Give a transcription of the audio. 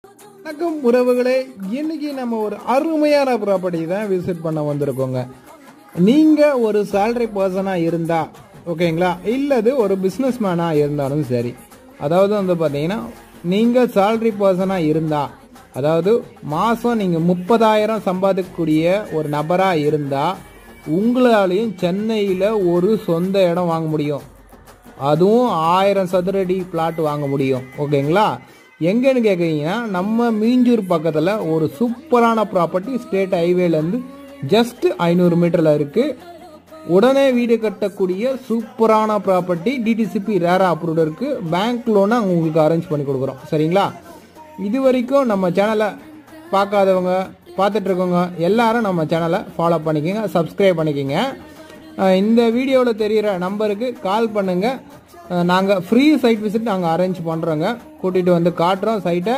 வணக்கம் உறவுகளே, இன்னைக்கு நம்ம ஒரு அருமையான ப்ராப்பர்ட்டி தான் விசிட் பண்ண வந்திருக்கோங்க. நீங்கள் ஒரு சேலரி பர்சனாக இருந்தா ஓகேங்களா, இல்லது ஒரு பிஸ்னஸ் மேனாக இருந்தாலும் சரி, அதாவது வந்து பார்த்தீங்கன்னா நீங்கள் சேலரி பர்சனாக இருந்தா, அதாவது மாதம் நீங்கள் 30,000 சம்பாதிக்கக்கூடிய ஒரு நபராக இருந்தால் உங்களாலையும் சென்னையில் ஒரு சொந்த இடம் வாங்க முடியும். அதுவும் 1000 சதுரடி பிளாட் வாங்க முடியும். ஓகேங்களா, எங்கன்னு கேட்குறீங்கன்னா நம்ம மீஞ்சூர் பக்கத்தில் ஒரு சூப்பரான ப்ராப்பர்ட்டி ஸ்டேட் ஹைவேலேருந்து ஜஸ்ட் 500 மீட்டரில் இருக்குது. உடனே வீடு கட்டக்கூடிய சூப்பரான ப்ராப்பர்ட்டி, டிடிசிபி ரேரா அப்ரூவ்டு இருக்குது. பேங்க் லோனை உங்களுக்கு அரேஞ்ச் பண்ணி கொடுக்குறோம். சரிங்களா, இது வரைக்கும் நம்ம சேனலை பார்க்காதவங்க பார்த்துட்ருக்கவங்க எல்லாரும் நம்ம சேனலை ஃபாலோ பண்ணிக்கோங்க, சப்ஸ்கிரைப் பண்ணிக்கோங்க. இந்த வீடியோவில் தெரிகிற நம்பருக்கு கால் பண்ணுங்கள். நாங்கள் ஃப்ரீ சைட் விசிட் நாங்கள் அரேஞ்ச் பண்ணுறோங்க. கூட்டிகிட்டு வந்து காட்டுறோம் சைட்டை.